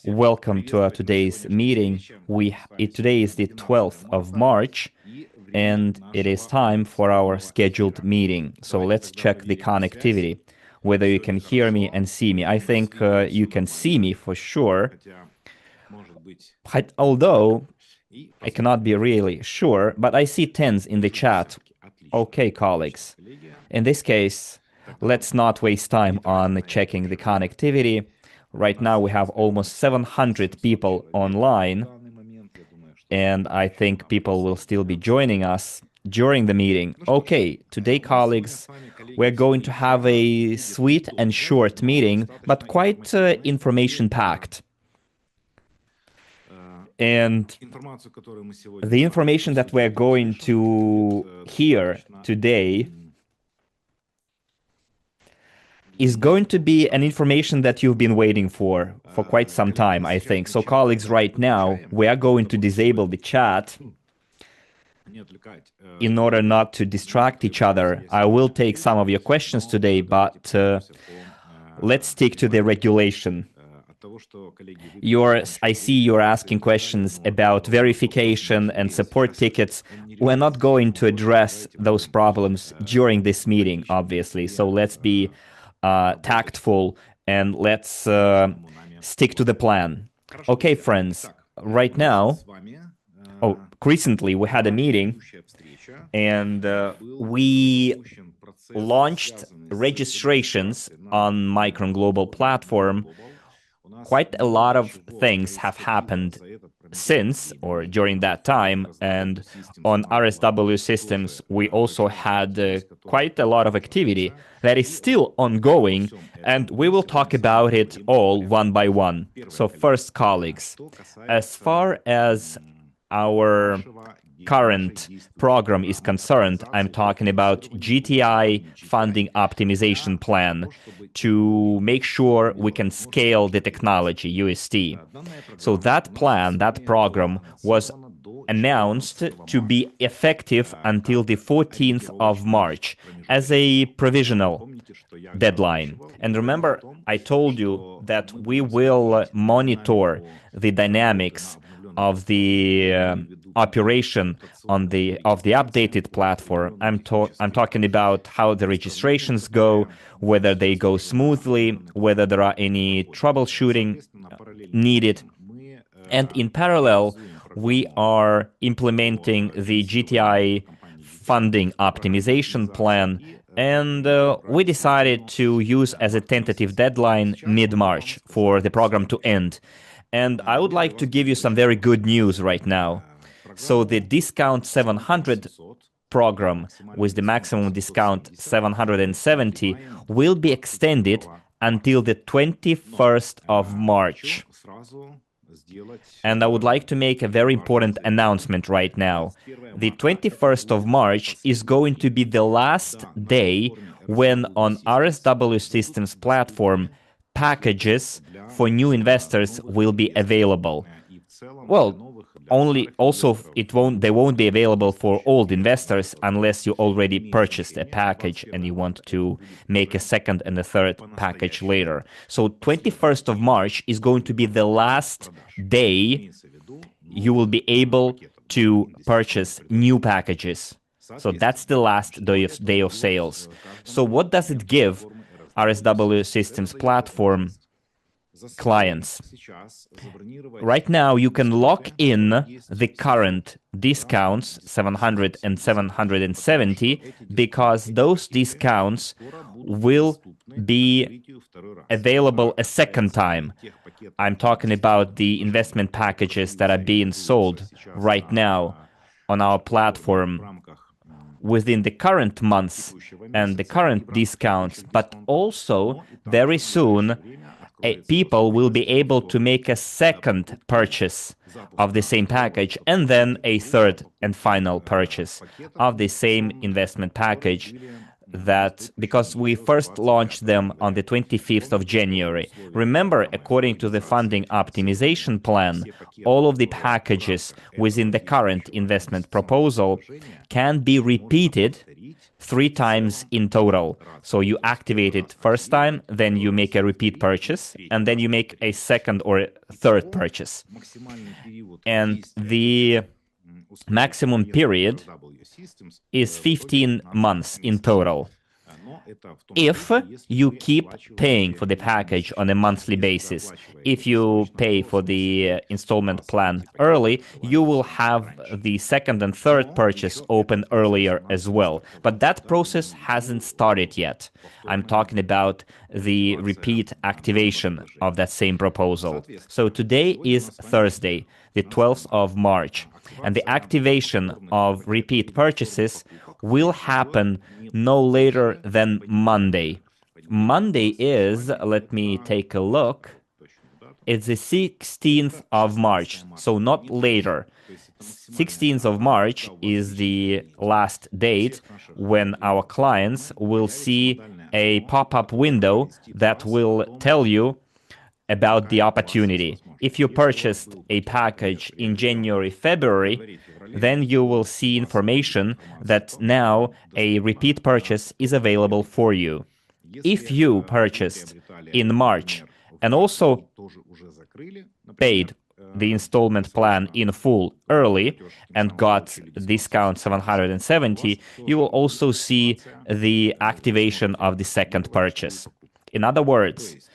Welcome to our today's meeting. Today is the 12th of March, and it is time for our scheduled meeting. So let's check the connectivity, whether you can hear me and see me. I think you can see me for sure, although I cannot be really sure, but I see tens in the chat. Okay, colleagues. In this case, let's not waste time on checking the connectivity. Right now we have almost 700 people online, and I think people will still be joining us during the meeting. Okay, today, colleagues, we're going to have a sweet and short meeting, but quite information-packed. And the information that we're going to hear today is going to be an information that you've been waiting for quite some time, I think. So, colleagues, right now, we are going to disable the chat in order not to distract each other. I will take some of your questions today, but let's stick to the regulation. I see you're asking questions about verification and support tickets. We're not going to address those problems during this meeting, obviously. So let's be tactful and let's stick to the plan. Okay, friends, right now, recently we had a meeting and we launched registrations on Micron Global platform. Quite a lot of things have happened since or during that time, and on RSW Systems we also had quite a lot of activity that is still ongoing, and we will talk about it all one by one. So first, colleagues, as far as our current program is concerned, I'm talking about GTI funding optimization plan to make sure we can scale the technology, UST. So that plan, that program was announced to be effective until the 14th of March as a provisional deadline. And remember, I told you that we will monitor the dynamics of the operation of the updated platform. I'm talking about how the registrations go, whether they go smoothly, whether there are any troubleshooting needed. And in parallel, we are implementing the GTI funding optimization plan, and we decided to use as a tentative deadline mid-March for the program to end. And I would like to give you some very good news right now. So the discount 700 program with the maximum discount 770 will be extended until the 21st of March. And I would like to make a very important announcement right now. The 21st of March is going to be the last day when on RSW Systems platform packages for new investors will be available. Well, they won't be available for old investors unless you already purchased a package and you want to make a second and a third package later. So 21st of March is going to be the last day you will be able to purchase new packages. So that's the last day of sales. So what does it give RSW Systems platform clients? Right now, you can lock in the current discounts, 700 and 770, because those discounts will be available a second time. I'm talking about the investment packages that are being sold right now on our platform within the current months and the current discounts, but also very soon people will be able to make a second purchase of the same package and then a third and final purchase of the same investment package that because we first launched them on the 25th of January. Remember, according to the funding optimization plan, all of the packages within the current investment proposal can be repeated 3 times in total. So you activate it first time, then you make a repeat purchase, and then you make a second or a third purchase. And the maximum period is 15 months in total. If you keep paying for the package on a monthly basis, if you pay for the installment plan early, you will have the second and third purchase open earlier as well. But that process hasn't started yet. I'm talking about the repeat activation of that same proposal. So today is Thursday, the 12th of March, and the activation of repeat purchases will happen no later than Monday. Monday is, let me take a look, it's the 16th of March, so not later. 16th of March is the last date when our clients will see a pop-up window that will tell you about the opportunity. If you purchased a package in January, February, then you will see information that now a repeat purchase is available for you. If you purchased in March and also paid the installment plan in full early and got discount 770, you will also see the activation of the second purchase. In other words,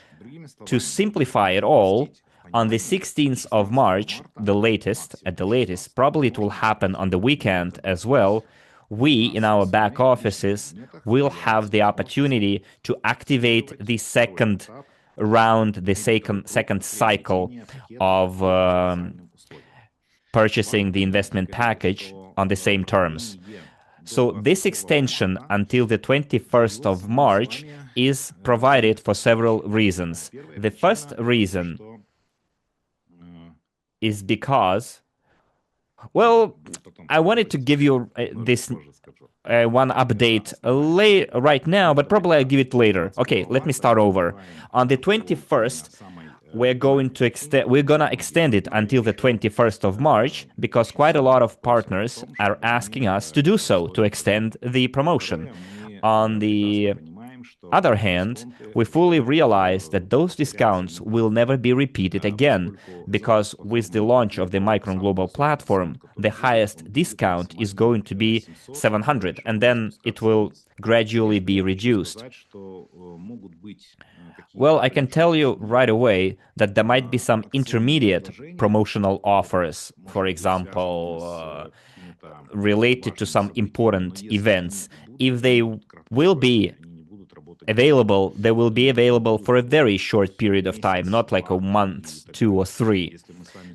to simplify it all, on the 16th of March, at the latest, probably it will happen on the weekend as well, we in our back offices will have the opportunity to activate the second round, the second cycle of purchasing the investment package on the same terms. So this extension until the 21st of March is provided for several reasons. The first reason is because, well, I wanted to give you this one update right now, but probably I'll give it later. Okay, let me start over. On the 21st, we're gonna extend it until the 21st of March because quite a lot of partners are asking us to do so, to extend the promotion. On the other hand, we fully realize that those discounts will never be repeated again because with the launch of the Micron Global platform, the highest discount is going to be 700 and then it will gradually be reduced. Well, I can tell you right away that there might be some intermediate promotional offers, for example, related to some important events. If they will be available, they will be available for a very short period of time, not like a month, 2 or 3.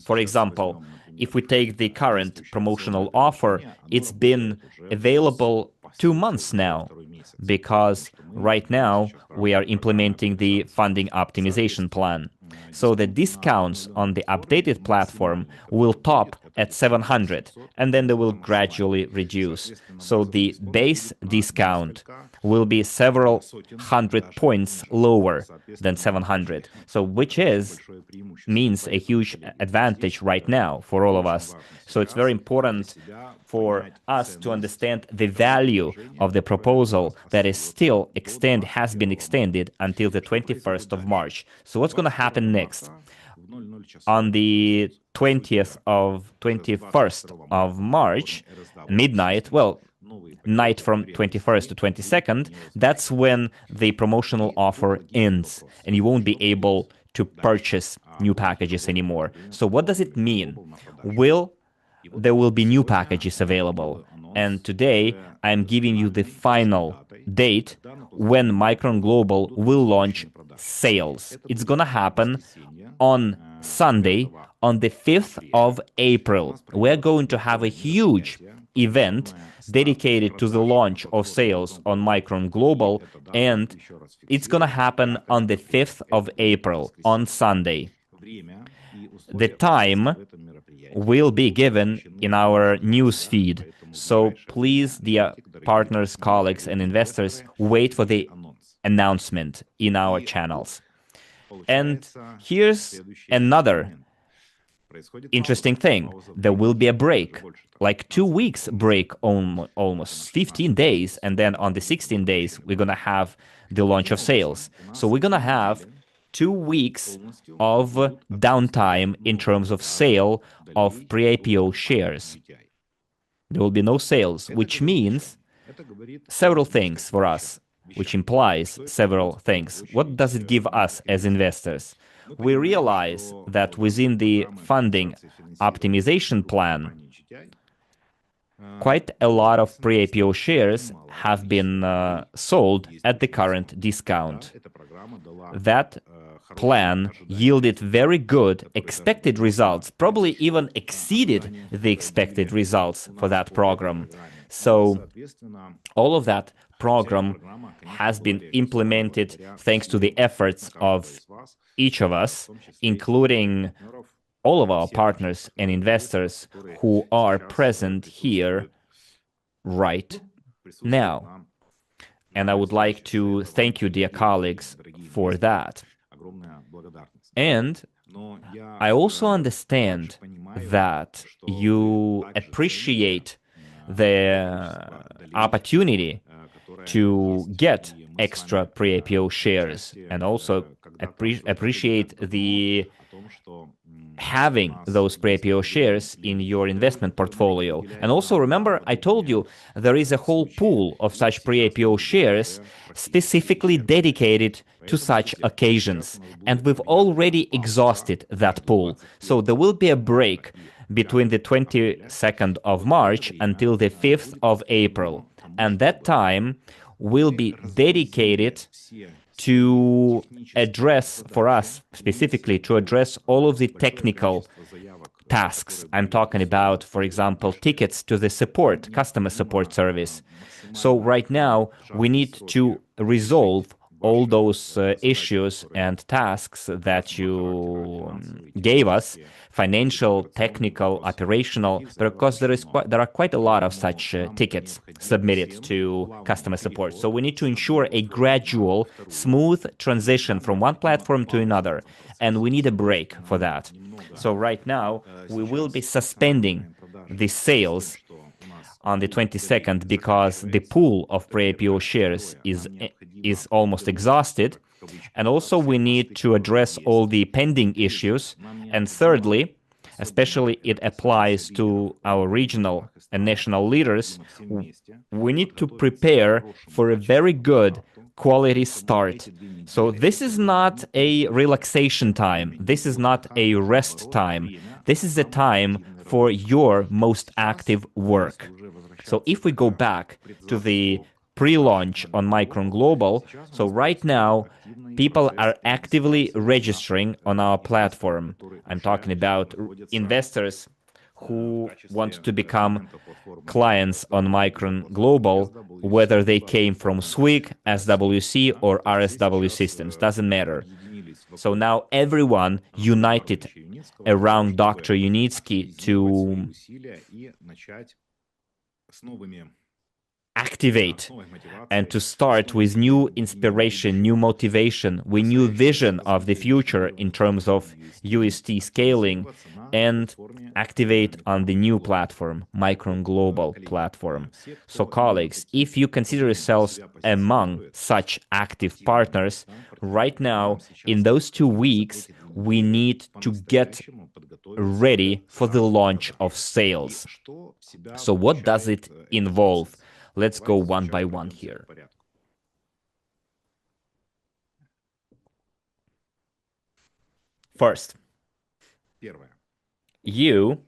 For example, if we take the current promotional offer, it's been available 2 months now because right now we are implementing the funding optimization plan. So the discounts on the updated platform will top at 700 and then they will gradually reduce. So the base discount will be several hundred points lower than 700. So which means a huge advantage right now for all of us. So it's very important for us to understand the value of the proposal that has been extended until the 21st of March. So what's going to happen next? On the 21st of March, midnight, night from 21st to 22nd, that's when the promotional offer ends and you won't be able to purchase new packages anymore. So what does it mean? There will be new packages available. And today I'm giving you the final date when Micron Global will launch sales. It's gonna happen on Sunday, on the 5th of April. We're going to have a huge event dedicated to the launch of sales on Micron Global, and it's gonna happen on the 5th of April, on Sunday. The time will be given in our news feed. So please, dear partners, colleagues, and investors, wait for the announcement in our channels. And here's another interesting thing. There will be a break, like 2 weeks break, almost 15 days, and then on the 16 days, we're gonna have the launch of sales. So we're gonna have 2 weeks of downtime in terms of sale of pre-IPO shares. There will be no sales, which means several things for us, which implies several things. What does it give us as investors? We realize that within the funding optimization plan, quite a lot of pre-IPO shares have been sold at the current discount. That plan yielded very good expected results, probably even exceeded the expected results for that program. So all of that program has been implemented thanks to the efforts of each of us, including all of our partners and investors who are present here right now. And I would like to thank you, dear colleagues, for that. And I also understand that you appreciate the opportunity to get extra pre-IPO shares and also appreciate the having those pre-IPO shares in your investment portfolio. And also remember, I told you there is a whole pool of such pre-IPO shares specifically dedicated to such occasions. And we've already exhausted that pool. So there will be a break between the 22nd of March until the 5th of April. And that time will be dedicated to address, for us specifically, to address all of the technical tasks. I'm talking about, for example, tickets to the support, customer support service. So right now, we need to resolve all those issues and tasks that you gave us, financial, technical, operational, because there are quite a lot of such tickets submitted to customer support. So we need to ensure a gradual, smooth transition from one platform to another, and we need a break for that. So right now, we will be suspending the sales on the 22nd because the pool of pre-IPO shares is almost exhausted. And also we need to address all the pending issues. And thirdly, especially it applies to our regional and national leaders, we need to prepare for a very good quality start. So this is not a relaxation time. This is not a rest time. This is a time for your most active work. So if we go back to the pre-launch on Micron Global, so right now, people are actively registering on our platform. I'm talking about investors who want to become clients on Micron Global, whether they came from SWIG, SWC, or RSW Systems, doesn't matter. So now everyone united around Dr. Unitsky to activate and to start with new inspiration, new motivation, with new vision of the future in terms of UST scaling, and activate on the new platform, Micron Global platform. So colleagues, if you consider yourselves among such active partners, right now, in those 2 weeks, we need to get ready for the launch of sales. So what does it involve? Let's go one by one here. First, you,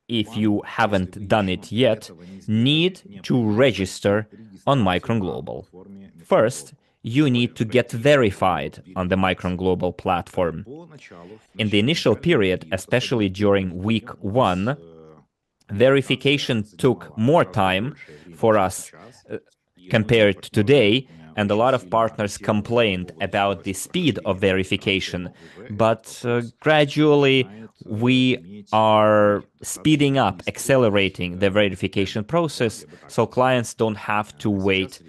if you haven't done it yet, need to register on Micron Global. First, you need to get verified on the Micron Global platform. In the initial period, especially during week 1, verification took more time for us compared to today and a lot of partners complained about the speed of verification, but gradually we are speeding up, accelerating the verification process so clients don't have to wait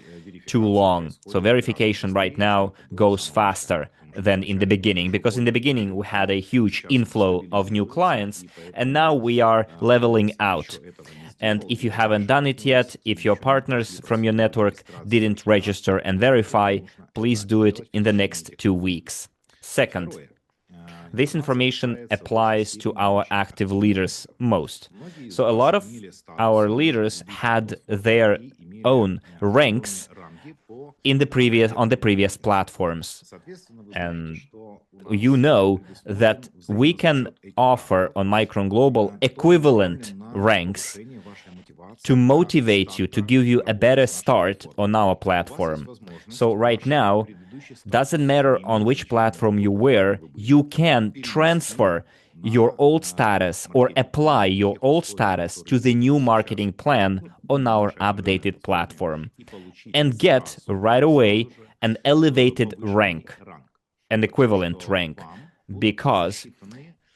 too long. So verification right now goes faster than in the beginning, because in the beginning we had a huge inflow of new clients, and now we are leveling out. And if you haven't done it yet, if your partners from your network didn't register and verify, please do it in the next 2 weeks. Second, this information applies to our active leaders most. So a lot of our leaders had their own ranks on the previous platforms. And you know that we can offer on Micron Global equivalent ranks to motivate you, to give you a better start on our platform. So right now, doesn't matter on which platform you were, you can transfer your old status or apply your old status to the new marketing plan on our updated platform and get right away an elevated rank, an equivalent rank, because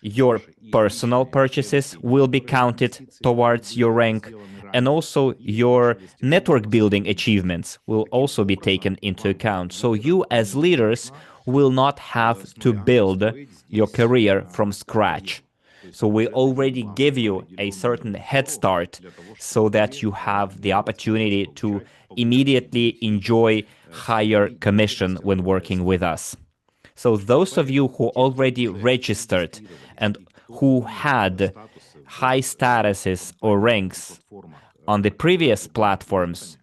your personal purchases will be counted towards your rank, and also your network building achievements will also be taken into account. So you as leaders will not have to build your career from scratch. So we already give you a certain head start so that you have the opportunity to immediately enjoy higher commission when working with us. So those of you who already registered and who had high statuses or ranks on the previous platforms,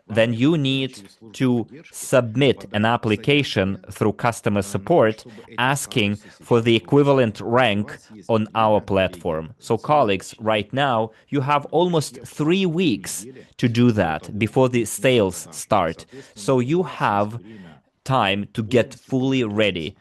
then you need to submit an application through customer support asking for the equivalent rank on our platform. So colleagues, right now, you have almost 3 weeks to do that before the sales start. So you have time to get fully ready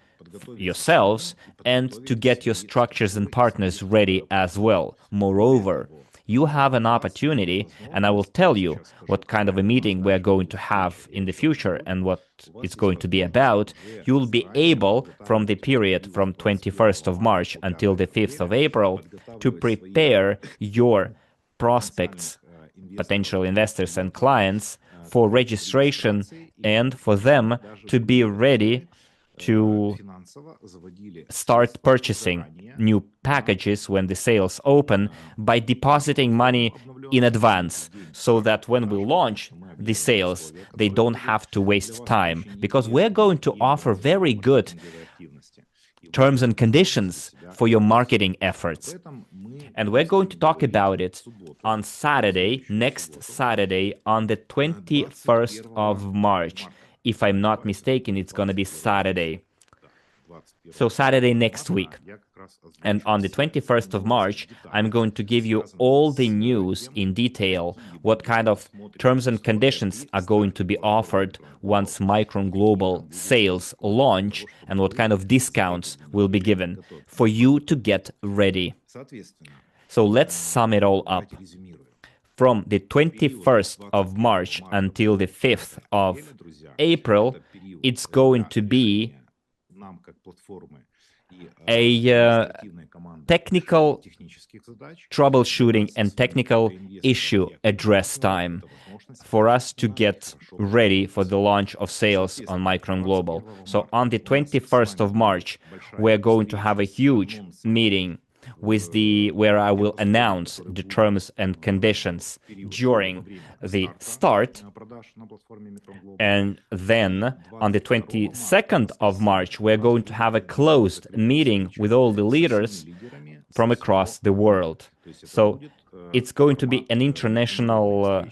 yourselves and to get your structures and partners ready as well. Moreover, you have an opportunity, and I will tell you what kind of a meeting we're going to have in the future and what it's going to be about. You'll be able, from the period from 21st of March until the 5th of April, to prepare your prospects, potential investors and clients for registration and for them to be ready to start purchasing new packages when the sales open by depositing money in advance, so that when we launch the sales, they don't have to waste time, because we're going to offer very good terms and conditions for your marketing efforts. And we're going to talk about it on Saturday, next Saturday, on the 21st of March. If I'm not mistaken, it's going to be Saturday. So Saturday next week. And on the 21st of March, I'm going to give you all the news in detail, what kind of terms and conditions are going to be offered once Micron Global sales launch, and what kind of discounts will be given for you to get ready. So let's sum it all up. From the 21st of March until the 5th of April, it's going to be a technical troubleshooting and technical issue address time for us to get ready for the launch of sales on Micron Global. So on the 21st of March, we're going to have a huge meeting where I will announce the terms and conditions during the start. And then on the 22nd of March, we're going to have a closed meeting with all the leaders from across the world. So it's going to be an international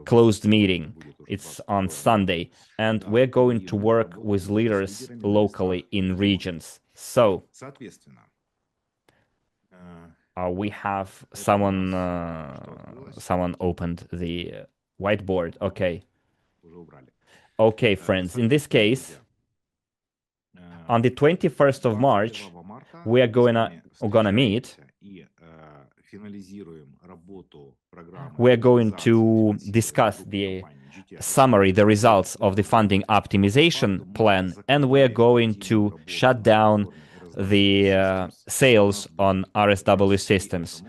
closed meeting. It's on Sunday, and we're going to work with leaders locally in regions. So we have someone opened the whiteboard. Okay, friends. In this case, on the 21st of March, we are gonna meet. We're going to discuss the summary, the results of the funding optimization plan, and we're going to shut down the sales on RSW Systems.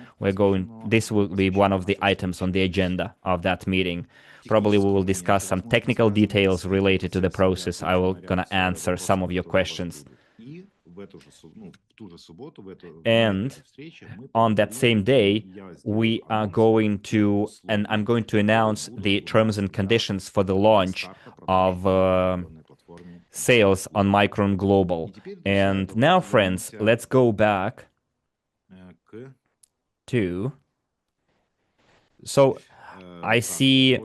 This will be one of the items on the agenda of that meeting. Probably we will discuss some technical details related to the process. I will gonna answer some of your questions. And on that same day, we are going to, and I'm going to announce the terms and conditions for the launch of sales on Micron Global. And now, friends, let's go back to... So I see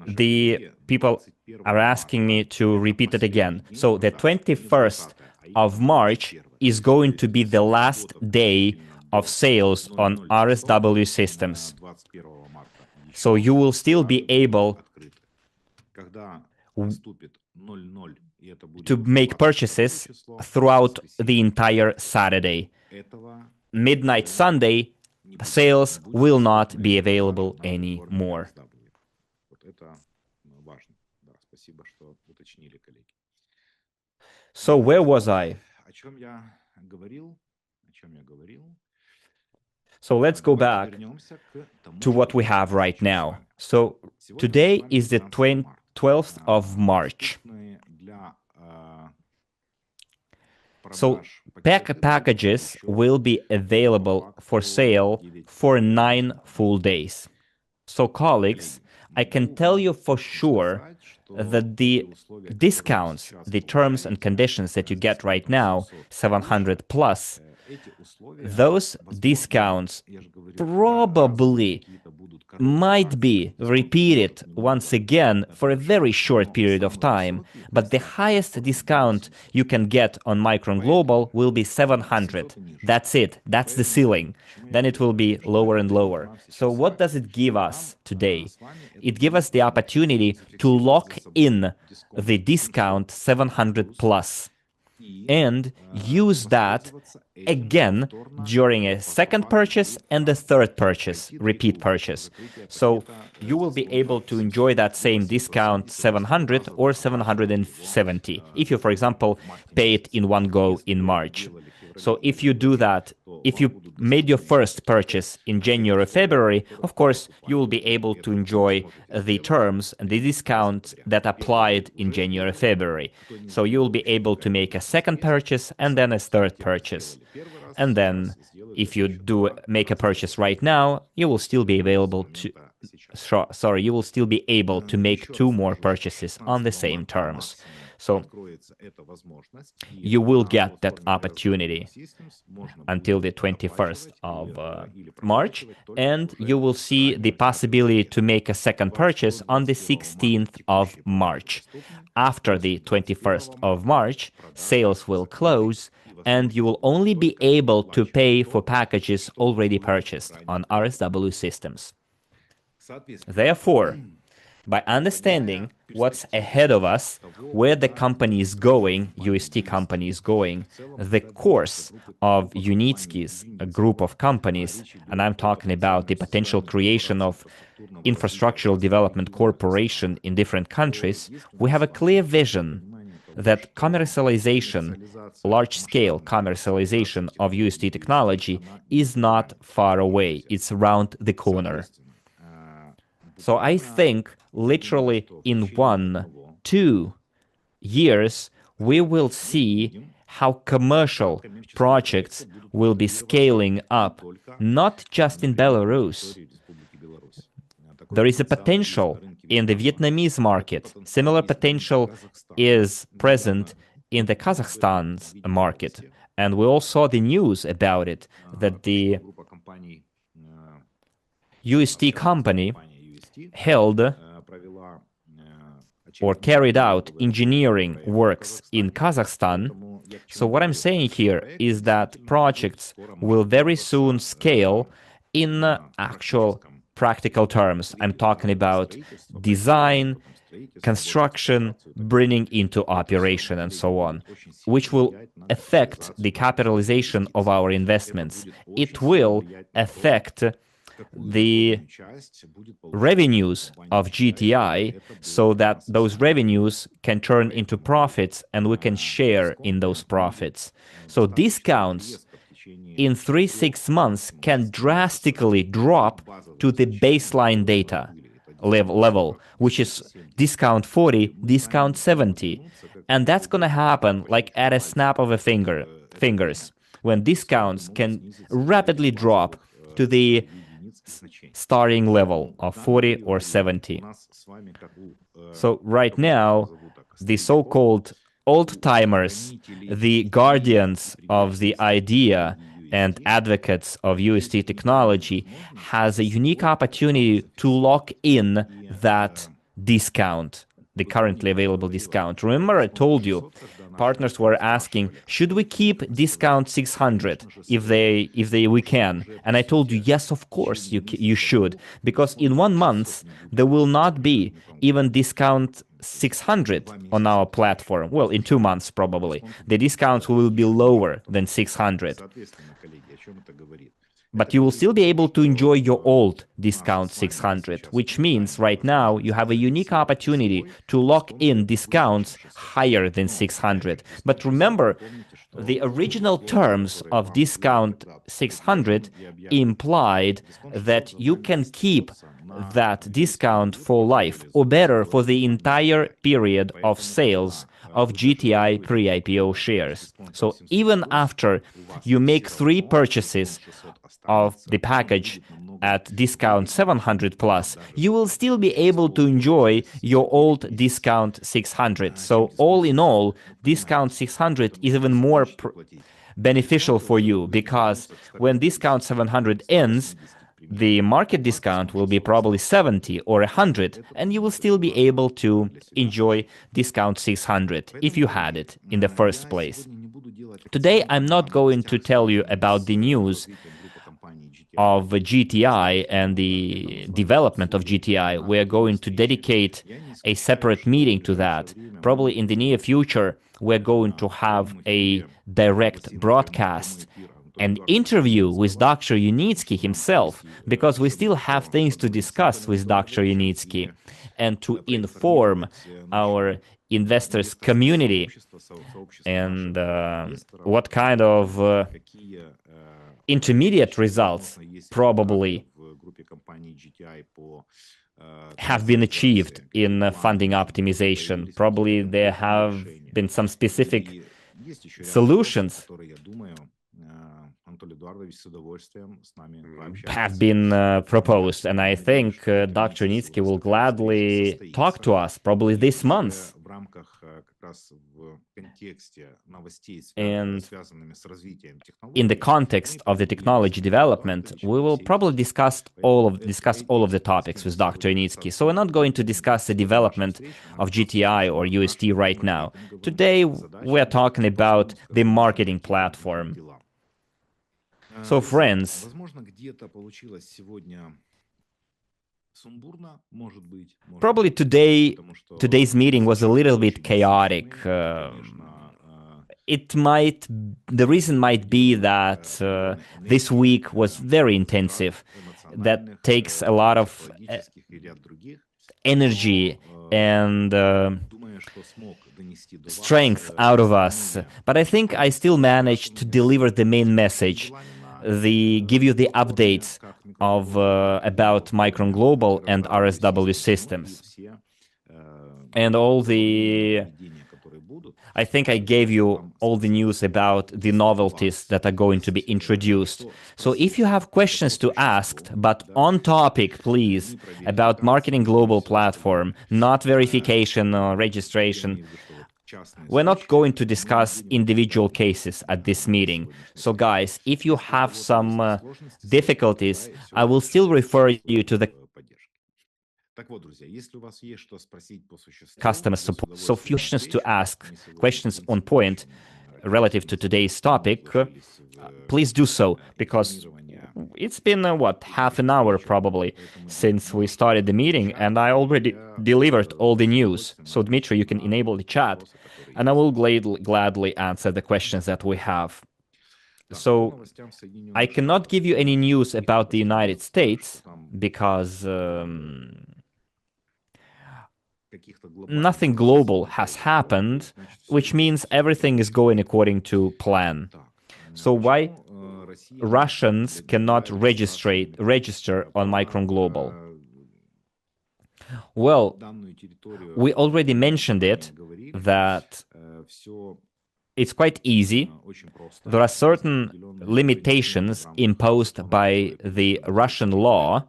the people are asking me to repeat it again. So the 21st of March is going to be the last day of sales on RSW Systems. So you will still be able to make purchases throughout the entire Saturday. Midnight Sunday, sales will not be available anymore. So where was I? So let's go back to what we have right now. So today is the 12th of March. So packages will be available for sale for 9 full days. So colleagues, I can tell you for sure that the discounts, the terms and conditions that you get right now, 700 plus, those discounts probably might be repeated once again for a very short period of time, but the highest discount you can get on Micron Global will be 700. That's it. That's the ceiling. Then it will be lower and lower. So what does it give us today? It gives us the opportunity to lock in the discount 700 plus and use that again during a second purchase and a third purchase, repeat purchase. So you will be able to enjoy that same discount 700 or 770 if you, for example, pay it in one go in March. So if you do that, if you made your first purchase in January or February, of course, you will be able to enjoy the terms and the discounts that applied in January or February. So you will be able to make a second purchase and then a third purchase. And then if you do make a purchase right now, you will still be available to... you will still be able to make 2 more purchases on the same terms. So you will get that opportunity until the 21st of March, and you will see the possibility to make a second purchase on the 16th of March. After the 21st of March, sales will close, and you will only be able to pay for packages already purchased on RSW Systems. Therefore, by understanding what's ahead of us, where the company is going, UST company is going, the course of Unitsky's a group of companies, and I'm talking about the potential creation of infrastructural development corporation in different countries, we have a clear vision that commercialization, large-scale commercialization of UST technology is not far away. It's around the corner. So I think literally in 1-2 years, we will see how commercial projects will be scaling up, not just in Belarus. There is a potential in the Vietnamese market. Similar potential is present in the Kazakhstan's market. And we all saw the news about it, that the UST company held or carried out engineering works in Kazakhstan. So what I'm saying here is that projects will very soon scale in actual practical terms. I'm talking about design, construction, bringing into operation, and so on, which will affect the capitalization of our investments. It will affect the revenues of GTI so that those revenues can turn into profits and we can share in those profits. So discounts in 3-6 months can drastically drop to the baseline data level, which is discount 40, discount 70. And that's going to happen like at a snap of a fingers, when discounts can rapidly drop to the starting level of 40 or 70. So right now, the so-called old-timers, the guardians of the idea and advocates of UST technology, has a unique opportunity to lock in that discount, the currently available discount. Remember, I told you, partners were asking, should we keep discount 600 if we can? And I told you, yes, of course you should, because in 1 month there will not be even discount 600 on our platform. Well, in 2 months probably the discounts will be lower than 600. But you will still be able to enjoy your old discount 600, which means right now you have a unique opportunity to lock in discounts higher than 600. But remember, the original terms of discount 600 implied that you can keep that discount for life, or better, for the entire period of sales of GTI pre-IPO shares. So even after you make 3 purchases of the package at discount 700 plus, you will still be able to enjoy your old discount 600. So all in all, discount 600 is even more beneficial for you, because when discount 700 ends, the market discount will be probably 70 or 100, and you will still be able to enjoy discount 600 if you had it in the first place. Today, I'm not going to tell you about the news of GTI and the development of GTI. We're going to dedicate a separate meeting to that. Probably in the near future, we're going to have a direct broadcast, an interview with Dr. Unitsky himself, because we still have things to discuss with Dr. Unitsky and to inform our investors community and what kind of intermediate results probably have been achieved in funding optimization. Probably there have been some specific solutions have been proposed, and I think Dr. Unitsky will gladly talk to us probably this month. And in the context of the technology development, we will probably discuss all of the topics with Dr. Unitsky. So we're not going to discuss the development of GTI or UST right now. Today, we're talking about the marketing platform. So friends, probably today's meeting was a little bit chaotic. The reason might be that this week was very intensive. That takes a lot of energy and strength out of us. But I think I still managed to deliver the main message, give you the updates of about Micron Global and RSW Systems. And I think I gave you all the news about the novelties that are going to be introduced. So if you have questions to ask, but on topic, please, about Marketing Global platform, not verification or registration, we're not going to discuss individual cases at this meeting. So guys, if you have some difficulties, I will still refer you to the customer support. So questions to ask, questions on point relative to today's topic, please do so, because it's been, half an hour probably since we started the meeting, and I already delivered all the news. So Dmitry, you can enable the chat, and I will gladly answer the questions that we have. So I cannot give you any news about the United States because nothing global has happened, which means everything is going according to plan. So why Russians cannot register on Micron Global? Well, we already mentioned it, that it's quite easy. There are certain limitations imposed by the Russian law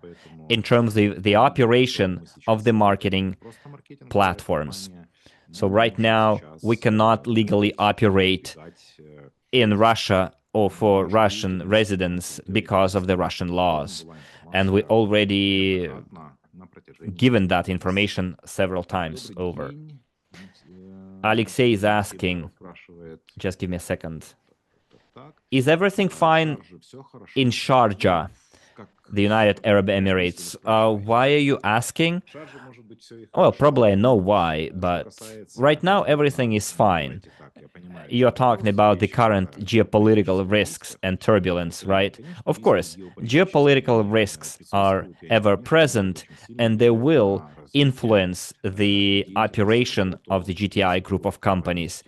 in terms of the operation of the marketing platforms. So right now, we cannot legally operate in Russia or for Russian residents because of the Russian laws. And we already given that information several times over. Alexei is asking, just give me a second. Is everything fine in Sharjah, the United Arab Emirates? Why are you asking? Well, probably I know why, but right now everything is fine. You're talking about the current geopolitical risks and turbulence, right? Of course, geopolitical risks are ever present and they will influence the operation of the GTI group of companies.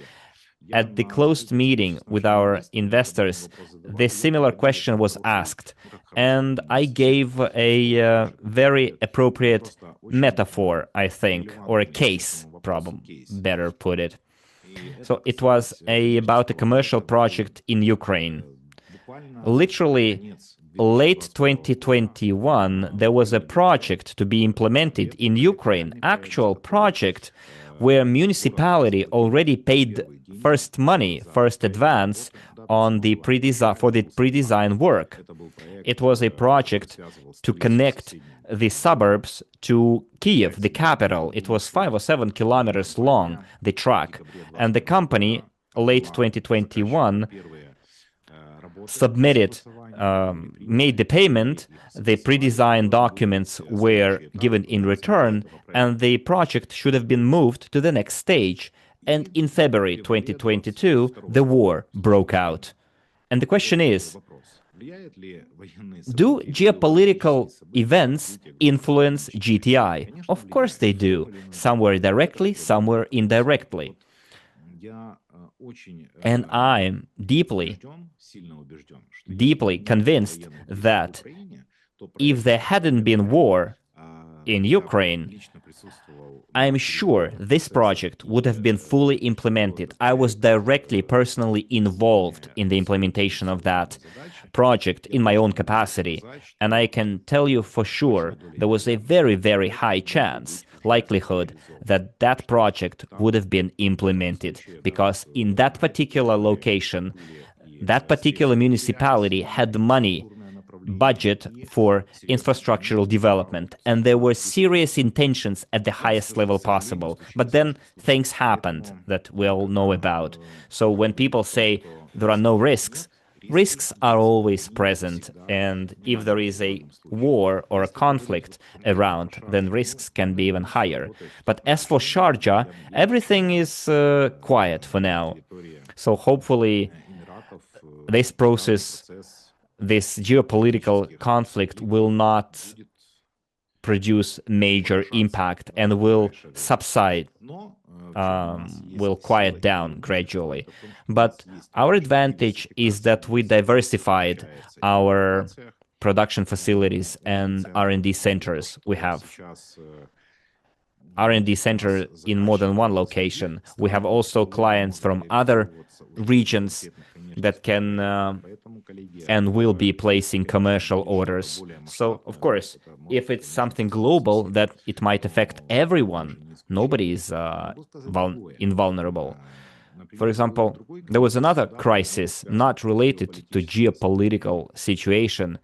At the closed meeting with our investors, this similar question was asked, and I gave a very appropriate metaphor, I think, or a case, probably better put it. So it was about a commercial project in Ukraine. Literally, late 2021, there was a project to be implemented in Ukraine, actual project where municipality already paid first money, first advance on the pre-design work. It was a project to connect the suburbs to Kiev, the capital. It was 5 or 7 kilometers long, the track. And the company, late 2021, submitted, made the payment, the pre-designed documents were given in return, and the project should have been moved to the next stage. And in February 2022, the war broke out. And the question is, do geopolitical events influence GTI? Of course they do, somewhere directly, somewhere indirectly. And I'm deeply convinced that if there hadn't been war in Ukraine, I'm sure this project would have been fully implemented. I was directly, personally involved in the implementation of that project in my own capacity. And I can tell you for sure, there was a very, very high likelihood that that project would have been implemented, because in that particular location, that particular municipality had money budget for infrastructural development, and there were serious intentions at the highest level possible. But then things happened that we all know about. So when people say there are no risks, risks are always present, and if there is a war or a conflict around, then risks can be even higher. But as for Sharjah, everything is quiet for now. So hopefully this process, this geopolitical conflict will not produce major impact and will subside, will quiet down gradually. But our advantage is that we diversified our production facilities and R&D centers. We have R&D center in more than one location. We have also clients from other regions that can and will be placing commercial orders. So, of course, if it's something global that it might affect everyone, nobody is invulnerable. For example, there was another crisis not related to geopolitical situation.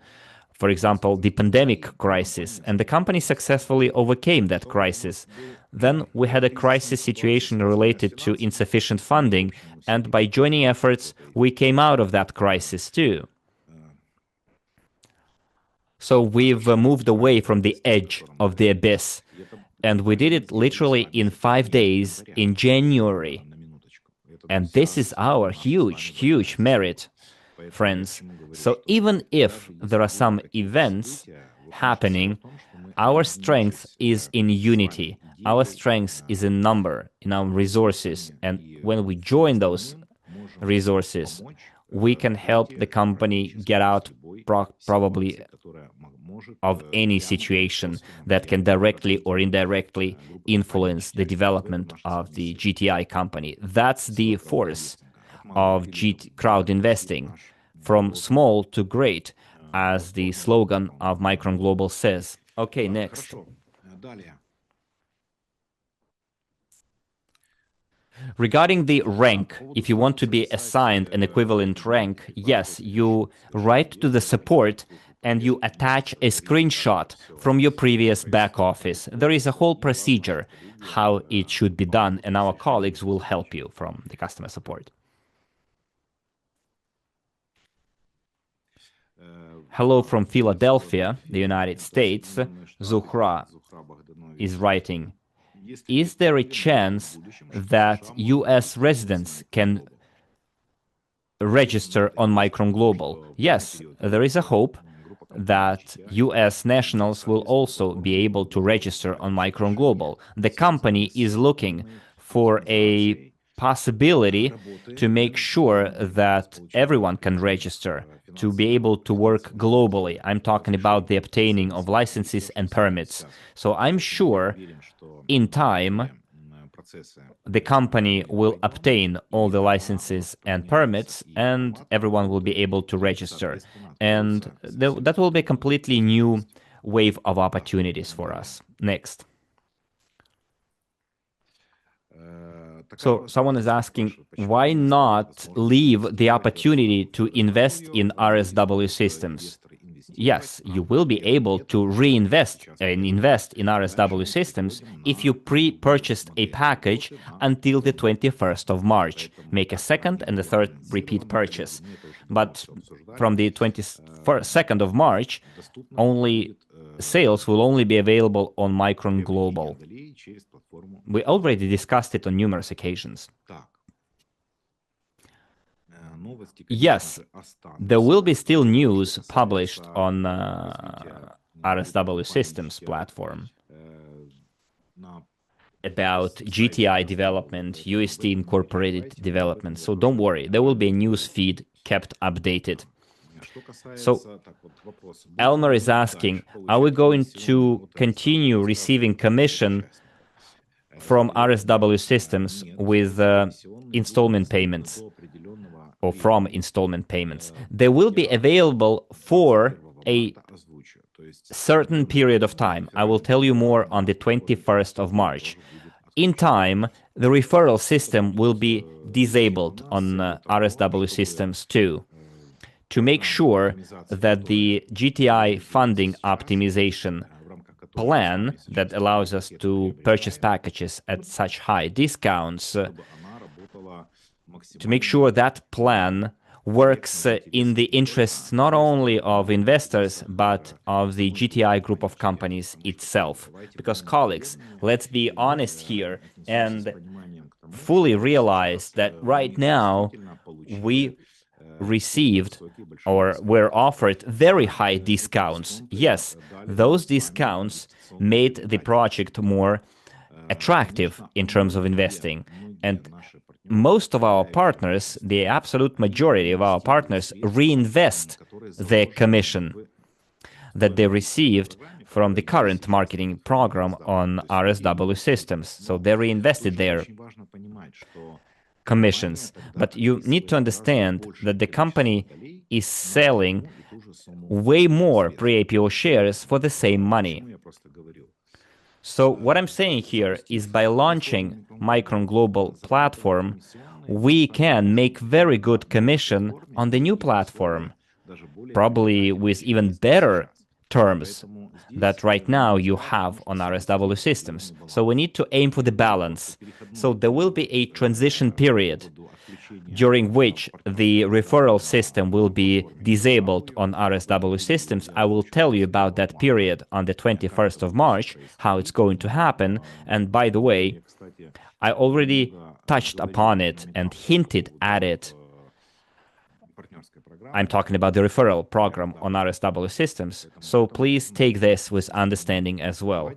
For example, the pandemic crisis, and the company successfully overcame that crisis. Then we had a crisis situation related to insufficient funding, and by joining efforts, we came out of that crisis too. So we've moved away from the edge of the abyss, and we did it literally in 5 days in January. And this is our huge, huge merit. friends. So even if there are some events happening, our strength is in unity. Our strength is in number, in our resources. And when we join those resources, we can help the company get out probably of any situation that can directly or indirectly influence the development of the GTI company. That's the force of crowd investing, from small to great, as the slogan of Micron Global says. Okay, next. Regarding the rank, if you want to be assigned an equivalent rank, yes, you write to the support and you attach a screenshot from your previous back office. There is a whole procedure how it should be done, and our colleagues will help you from the customer support. Hello from Philadelphia, the United States. Zuhra is writing, is there a chance that US residents can register on Micron Global? Yes, there is a hope that US nationals will also be able to register on Micron Global. The company is looking for a possibility to make sure that everyone can register, to be able to work globally. I'm talking about the obtaining of licenses and permits. So I'm sure in time the company will obtain all the licenses and permits, and everyone will be able to register. And that will be a completely new wave of opportunities for us. Next. So someone is asking, why not leave the opportunity to invest in RSW Systems? Yes, you will be able to reinvest and invest in RSW Systems if you pre-purchased a package until the 21st of March. Make a second and a third repeat purchase. But from the 22nd of March, only sales will only be available on Micron Global. We already discussed it on numerous occasions. Yes, there will be still news published on RSW Systems platform about GTI development, UST incorporated development. So don't worry, there will be a news feed kept updated. So Elmer is asking, are we going to continue receiving commission from RSW Systems with installment payments, or from installment payments? They will be available for a certain period of time. I will tell you more on the 21st of March. In time, the referral system will be disabled on RSW Systems too, to make sure that the GTI funding optimization plan that allows us to purchase packages at such high discounts, to make sure that plan works in the interests not only of investors, but of the GTI group of companies itself. Because colleagues, let's be honest here and fully realize that right now we received or were offered very high discounts. Yes, those discounts made the project more attractive in terms of investing. And most of our partners, the absolute majority of our partners, reinvest the commission that they received from the current marketing program on RSW Systems. So they reinvested their commissions. But you need to understand that the company is selling way more pre-IPO shares for the same money. So what I'm saying here is, by launching Micron Global platform, we can make very good commission on the new platform, probably with even better terms that right now you have on RSW Systems. So we need to aim for the balance. So there will be a transition period during which the referral system will be disabled on RSW Systems. I will tell you about that period on the 21st of March, how it's going to happen. And by the way, I already touched upon it and hinted at it I'm talking about the referral program on RSW Systems. So please take this with understanding as well.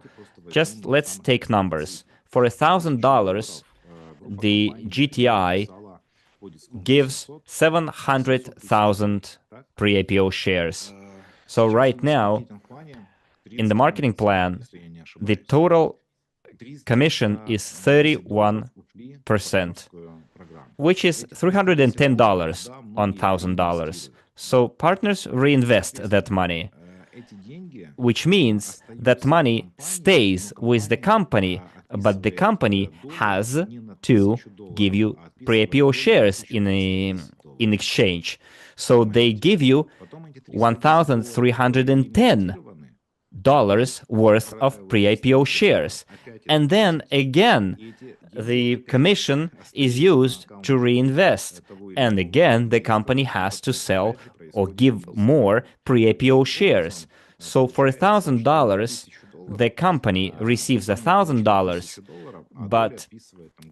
Just let's take numbers. For $1,000, the GTI gives 700,000 pre-IPO shares. So right now, in the marketing plan, the total commission is 31%, which is $310 on $1,000. So partners reinvest that money, which means that money stays with the company, but the company has to give you pre-IPO shares in exchange. So they give you $1,310 worth of pre-IPO shares. And then again, the commission is used to reinvest. And again, the company has to sell or give more pre-IPO shares. So for $1,000, the company receives $1,000, but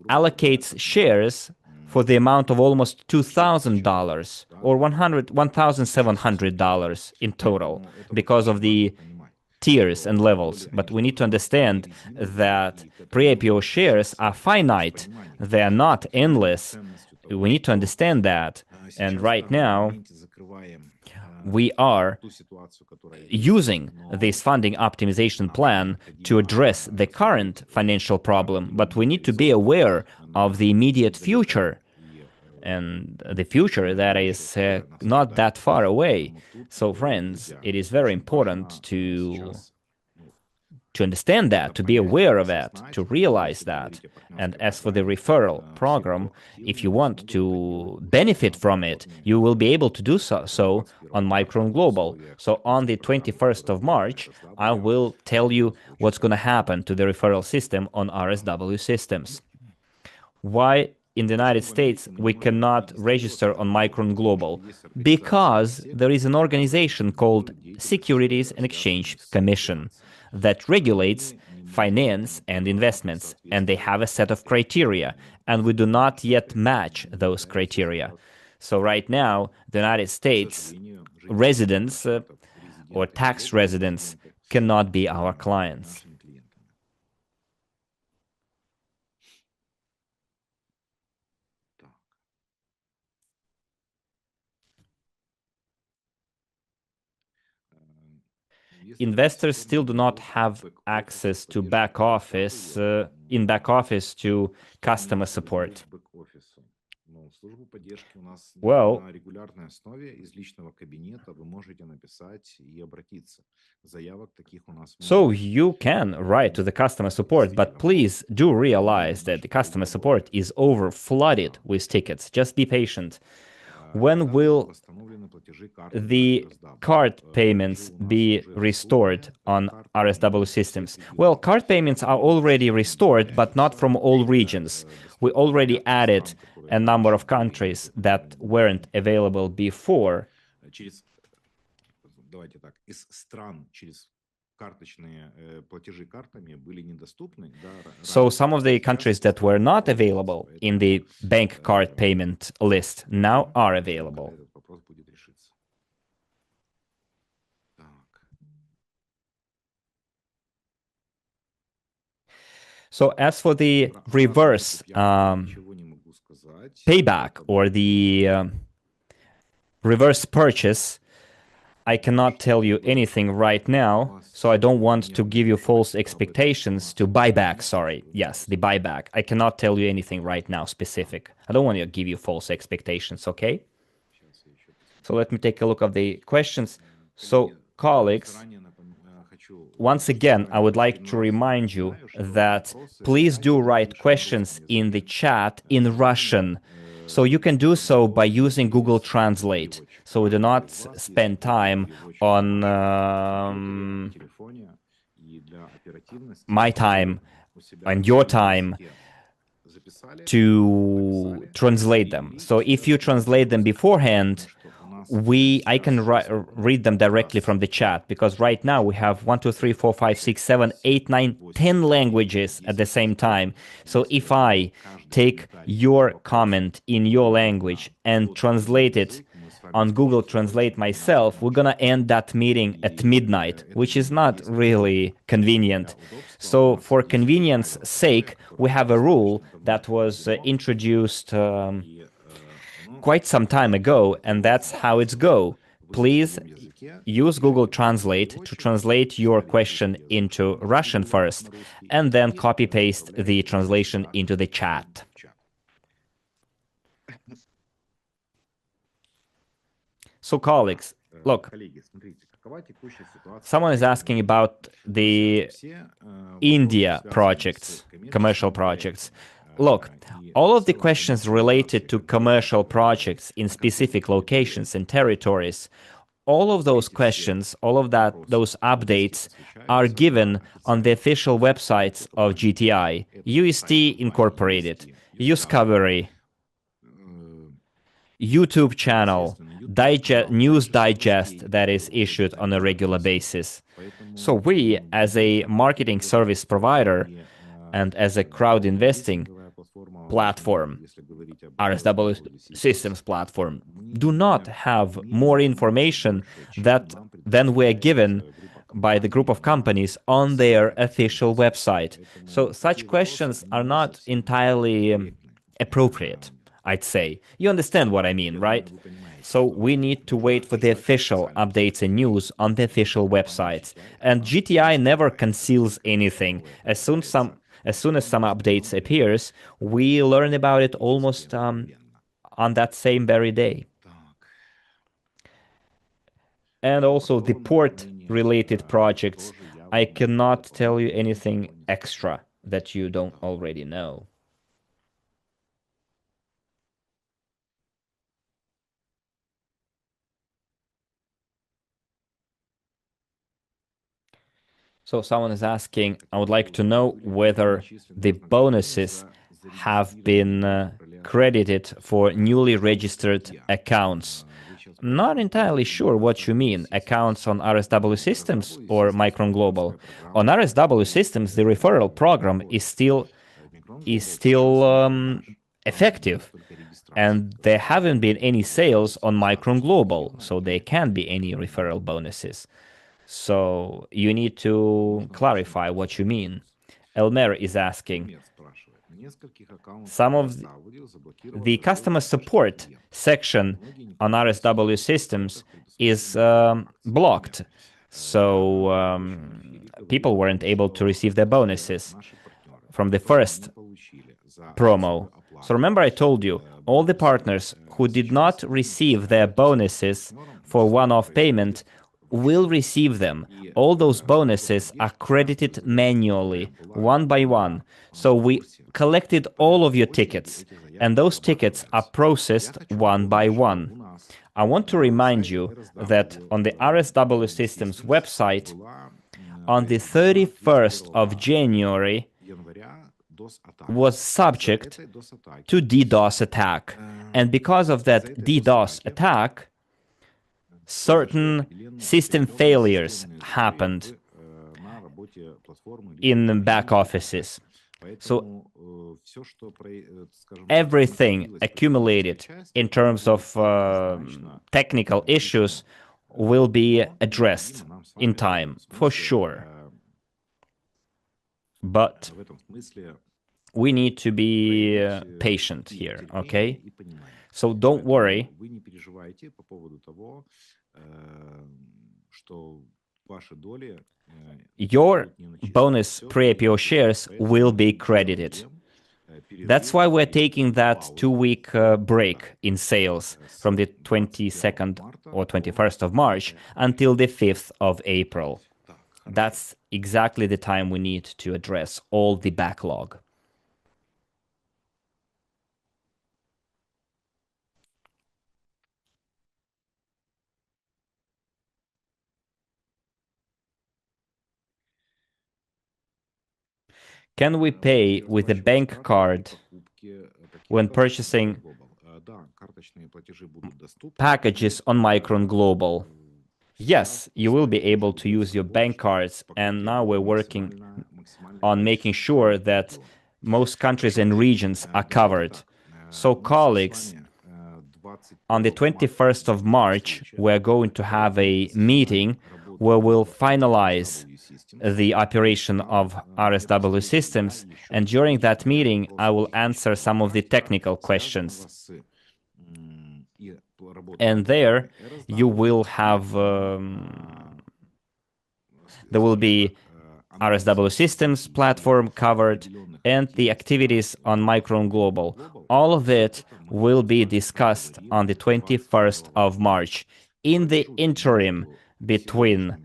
allocates shares for the amount of almost $2,000 or $1,700 in total because of the tiers and levels. But we need to understand that pre-IPO shares are finite. They are not endless. We need to understand that. And right now, we are using this funding optimization plan to address the current financial problem, but we need to be aware of the immediate future and the future that is not that far away. So friends, it is very important to understand that, to be aware of that, to realize that. And as for the referral program, if you want to benefit from it, you will be able to do so on Micron Global. So on the 21st of March, I will tell you what's going to happen to the referral system on RSW Systems. Why in the United States we cannot register on Micron Global? Because there is an organization called Securities and Exchange Commission that regulates finance and investments, and they have a set of criteria, and we do not yet match those criteria. So right now, the United States residents or tax residents cannot be our clients. Investors still do not have access to back office, to customer support. Well, so you can write to the customer support, but please do realize that the customer support is over flooded with tickets. Just be patient. When will the card payments be restored on RSW Systems? Well, card payments are already restored, but not from all regions. We already added a number of countries that weren't available before. So some of the countries that were not available in the bank card payment list now are available. So as for the reverse payback or the reverse purchase, I cannot tell you anything right now, so I don't want to give you false expectations to buyback, sorry. Yes, the buyback. I cannot tell you anything right now specific. I don't want to give you false expectations, okay? So let me take a look at the questions. So, colleagues, once again, I would like to remind you that please do write questions in the chat in Russian. So you can do so by using Google Translate. So do not spend time on my time and your time to translate them. So if you translate them beforehand, I can read them directly from the chat, because right now we have 1, 2, 3, 4, 5, 6, 7, 8, 9, 10 languages at the same time. So if I take your comment in your language and translate it on Google Translate myself, we're gonna end that meeting at midnight, which is not really convenient. So for convenience sake, we have a rule that was introduced quite some time ago, and that's how it's go. Please use Google Translate to translate your question into Russian first, and then copy paste the translation into the chat. So colleagues, look, someone is asking about the India projects, commercial projects. Look, all of the questions related to commercial projects in specific locations and territories, all of those questions, those updates are given on the official websites of GTI, UST Incorporated, Uscovery, YouTube channel, news digest that is issued on a regular basis. So we, as a marketing service provider and as a crowd investing platform, RSW Systems platform, do not have more information than we're given by the group of companies on their official website. So such questions are not entirely appropriate, I'd say. You understand what I mean, right? So we need to wait for the official updates and news on the official websites. And GTI never conceals anything. As soon as some updates appears, we learn about it almost on that same very day. And also the port-related projects, I cannot tell you anything extra that you don't already know. So someone is asking, I would like to know whether the bonuses have been credited for newly registered accounts. Not entirely sure what you mean. Accounts on RSW Systems or Micron Global? On RSW Systems, the referral program is still effective, and there haven't been any sales on Micron Global, so there can't be any referral bonuses. So you need to clarify what you mean. Elmer is asking, some of the customer support section on RSW Systems is blocked. So people weren't able to receive their bonuses from the first promo. So remember I told you, all the partners who did not receive their bonuses for one-off payment will receive them. All those bonuses are credited manually, one by one. So we collected all of your tickets, and those tickets are processed one by one. I want to remind you that on the RSW Systems website, on the 31st of January, was subject to DDoS attack. And because of that DDoS attack, certain system failures happened in back offices. So everything accumulated in terms of technical issues will be addressed in time, for sure. But we need to be patient here, okay? So don't worry. Your bonus pre-IPO shares will be credited. That's why we're taking that 2-week break in sales from the 22nd or 21st of March until the 5th of April. That's exactly the time we need to address all the backlog. Can we pay with a bank card when purchasing packages on Micron Global? Yes, you will be able to use your bank cards, and now we're working on making sure that most countries and regions are covered. So colleagues, On the 21st of March, we're going to have a meeting where we'll finalize the operation of RSW Systems, and during that meeting, I will answer some of the technical questions. And there, you will have, there will be RSW Systems platform covered and the activities on Micron Global. All of it will be discussed on the 21st of March. In the interim between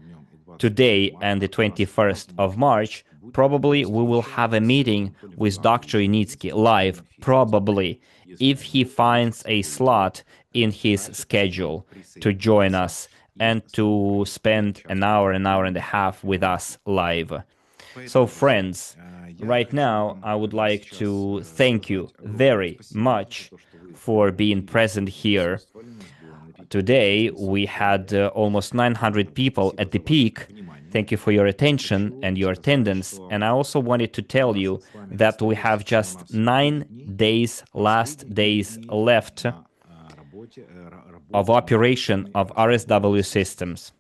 today and the 21st of March, probably we will have a meeting with Dr. Unitsky live, probably, if he finds a slot in his schedule to join us and to spend an hour and a half with us live. So friends, right now I would like to thank you very much for being present here. Today we had almost 900 people at the peak. Thank you for your attention and your attendance. And I also wanted to tell you that we have just 9 days, last days left of operation of RSW Systems.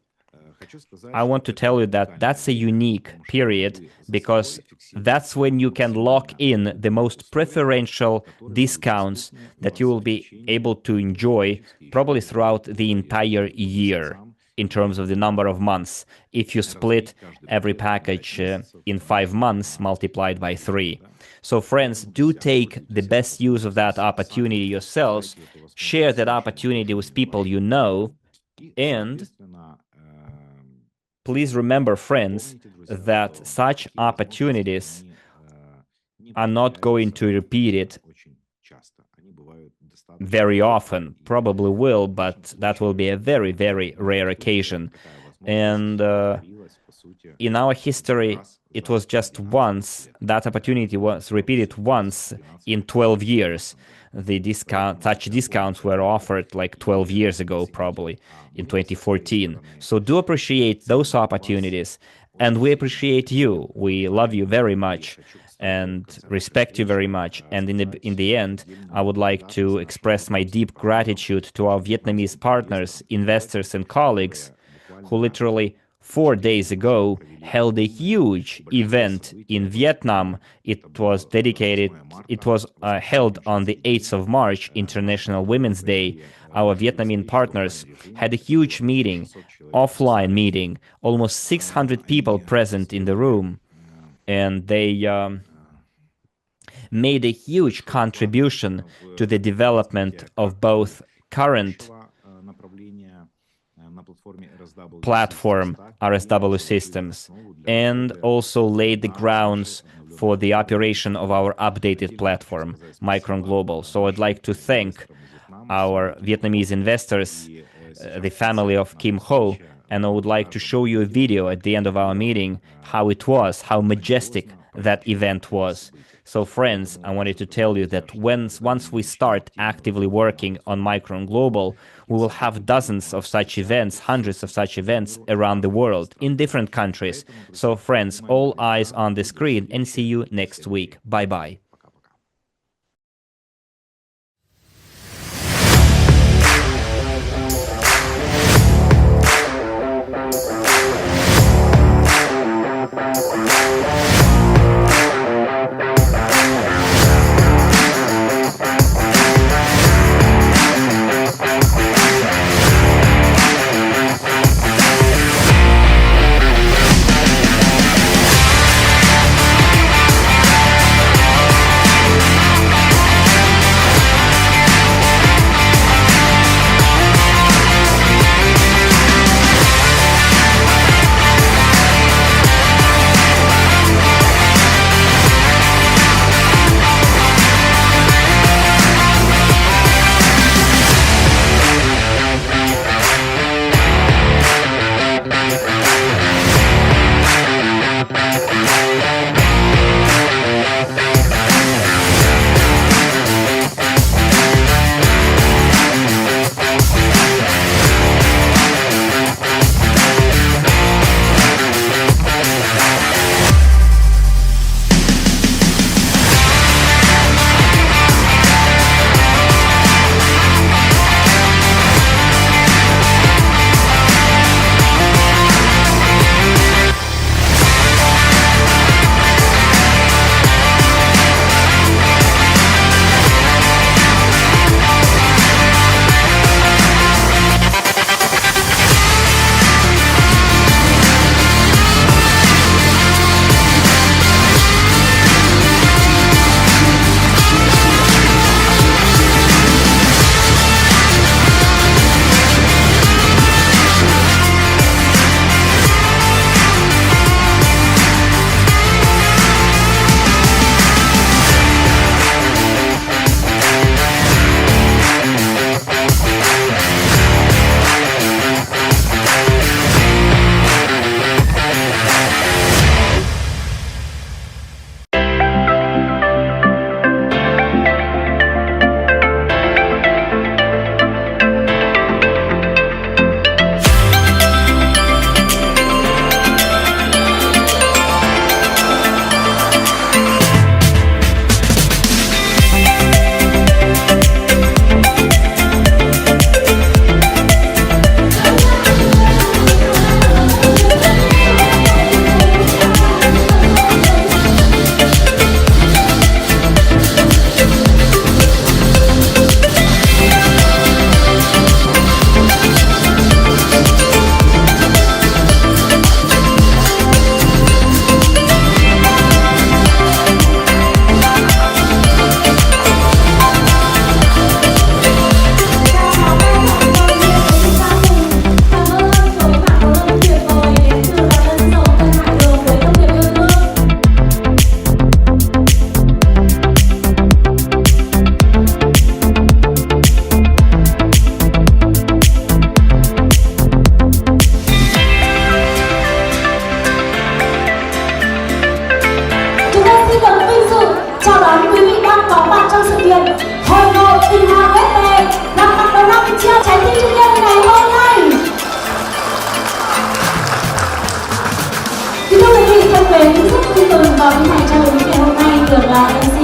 I want to tell you that that's a unique period because that's when you can lock in the most preferential discounts that you will be able to enjoy probably throughout the entire year in terms of the number of months. If you split every package in 5 months multiplied by 3. So friends, do take the best use of that opportunity yourselves, share that opportunity with people you know, and please remember, friends, that such opportunities are not going to repeat it very often. Probably will, but that will be a very, very rare occasion. And in our history, it was just once. That opportunity was repeated once in 12 years. Such discounts were offered like 12 years ago, probably in 2014. So do appreciate those opportunities, and we appreciate you. We love you very much and respect you very much. And in the end, I would like to express my deep gratitude to our Vietnamese partners, investors, and colleagues who literally 4 days ago held a huge event in Vietnam. It was held on the 8th of March, International Women's Day. Our Vietnamese partners had a huge meeting, offline meeting, almost 600 people present in the room, and they made a huge contribution to the development of both current platform RSW Systems and also laid the grounds for the operation of our updated platform, Micron Global. So I'd like to thank our Vietnamese investors, the family of Kim Ho, and I would like to show you a video at the end of our meeting, how it was, how majestic that event was. So friends, I wanted to tell you that once we start actively working on Micron Global, we will have dozens of such events, hundreds of such events around the world in different countries. So friends, all eyes on the screen, and see you next week. Bye-bye.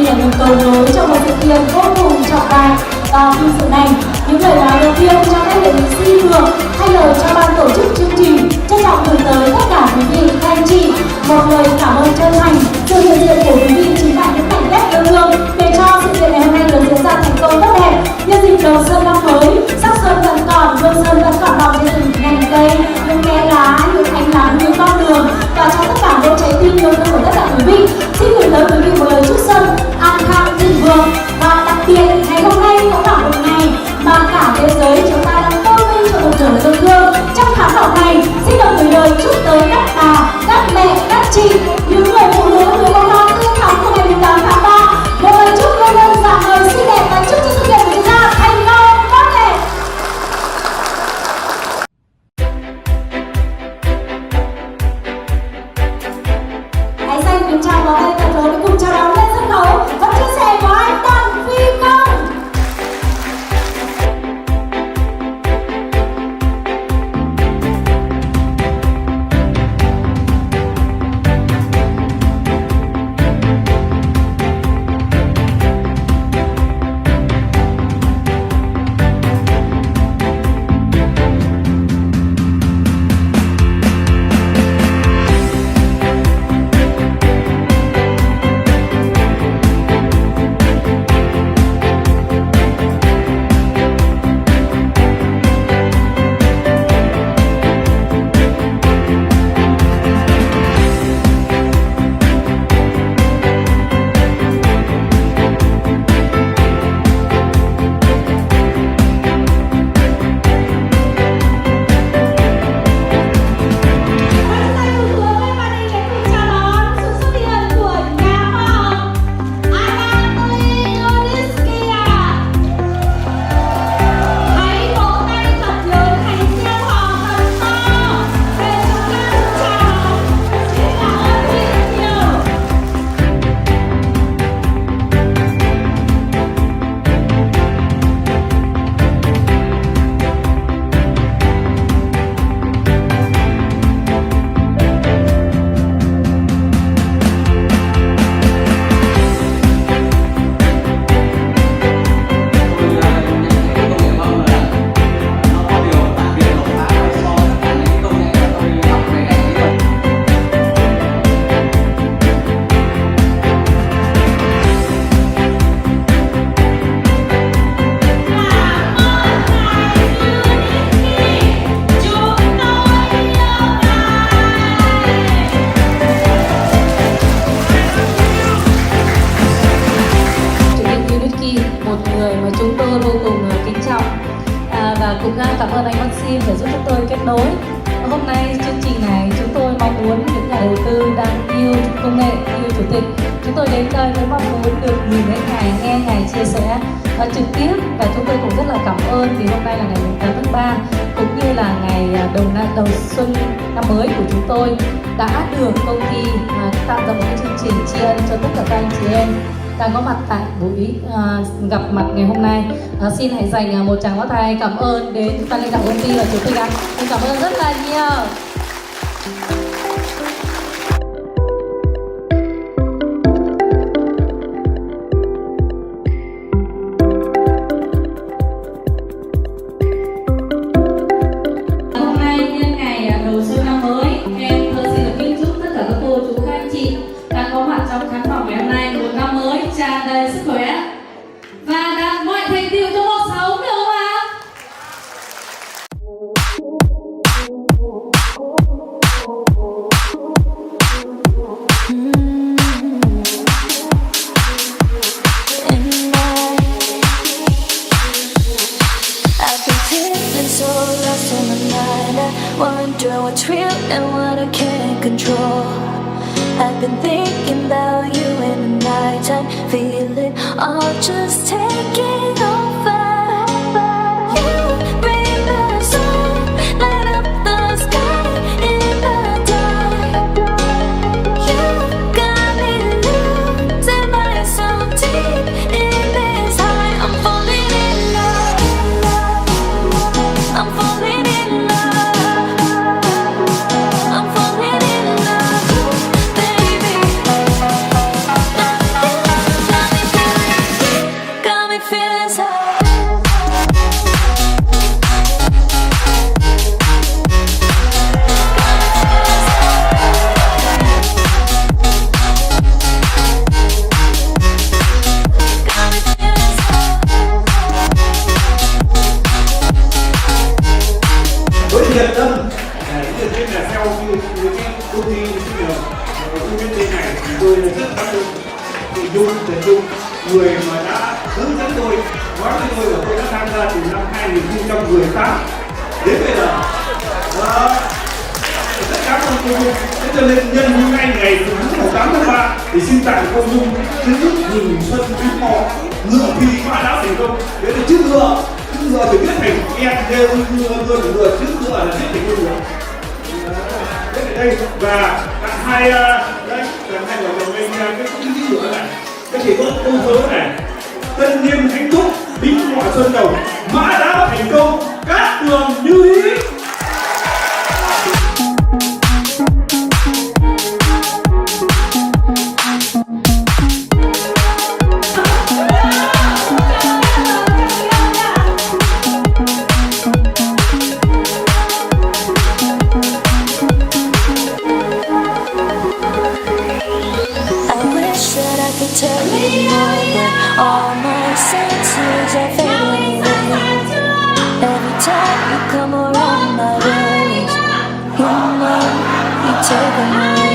là một cầu nối cho một sự kiện vô cùng trọng đại và vinh dự này. Những lời nói đầu tiên cho các nghệ sĩ được thay lời cho ban tổ chức chương trình trân trọng gửi tới tất cả quý vị các anh chị một lời cảm ơn chân thành. Sự hiện diện của quý vị chính là những mảnh ghép yêu thương để cho sự kiện ngày hôm nay được diễn ra thành công tốt đẹp. Nhân dịp đầu xuân năm mới, sắc xuân vẫn còn, hương xuân vẫn còn mọc trên từng nhành cây, những kẽ lá, những ánh nắng, những con đường, và trong tất cả những trái tim yêu thương của tất cả quý vị, xin gửi tới quý vị một lời chúc xuân an khang thịnh vượng. Và đặc biệt ngày hôm nay cũng là một ngày mà cả thế giới chúng ta đang tôn vinh cho một nửa yêu thương. Trong tháng đỏ này, xin được gửi lời chúc tới các bà, các mẹ, các chị, những người phụ nữ, người con non tươi thắm của ngày 18 tháng 3. Một lời chúc luôn luôn dạng người xinh đẹp và chúc cho sự kiện của chúng ta thành công tốt đẹp. Hãy dành tiếng chào vào tay thật lớn để cùng chào đón lên sân khấu và chia sẻ của anh Đặng Phi Công. Cảm ơn anh Maxim để giúp chúng tôi kết nối. Hôm nay chương trình này chúng tôi mong muốn những nhà đầu tư đang yêu công nghệ, yêu chủ tịch, chúng tôi đến đây với mong muốn được nhìn thấy ngài, nghe ngài chia sẻ trực tiếp, và chúng tôi cũng rất là cảm ơn vì hôm nay là ngày 8 tháng 3 cũng như là ngày đầu xuân năm mới của chúng tôi đã được công ty tạo ra một chương trình tri ân cho tất cả các anh chị em đang có mặt tại buổi gặp mặt ngày hôm nay. Xin hãy dành một tràng pháo tay cảm ơn đến ban lãnh đạo công ty và chủ tịch ạ. Xin cảm ơn rất là nhiều. Hôm nay nhân ngày đầu xuân năm mới, em xin được kính chúc tất cả các cô chú các anh chị đang có mặt trong khán phòng ngày hôm nay một năm mới tràn đầy sức khỏe và đạt mọi thành tựu trong cuộc sống, được không ạ? Wonder what's real and what I can't control. I've been thinking about you in the nighttime, feeling all just taking over. You bring the sun, light up the sky in the dark. You got me losing myself deep in this high. I'm falling in love. I'm falling in love. Falling in love, baby. Trần Trung, người mà đã hướng dẫn tôi, nói với tôi là tôi đã tham gia từ năm 2018 đến bây giờ. Rất cảm ơn cô Nhung. Thế cho nên nhân hôm nay ngày thứ 8 tháng 3 thì xin tặng cô Nhung kiến thức mừng xuân quý mò ngựa phi mã đáo thành công. Đấy là chữ ngựa thì viết thành em đều ngựa chữ ngựa là viết thành ngựa. Đấy ở đây và tặng hai đây tặng hai vợ chồng anh cái chữ ngựa này, cái chỉ có câu số này: tân niên hạnh phúc, bính ngọ xuân đầu, mã đáo thành công, cát tường như ý. Tell you more, but all my senses are fading away. Every time you come around my worries, you know you take them away.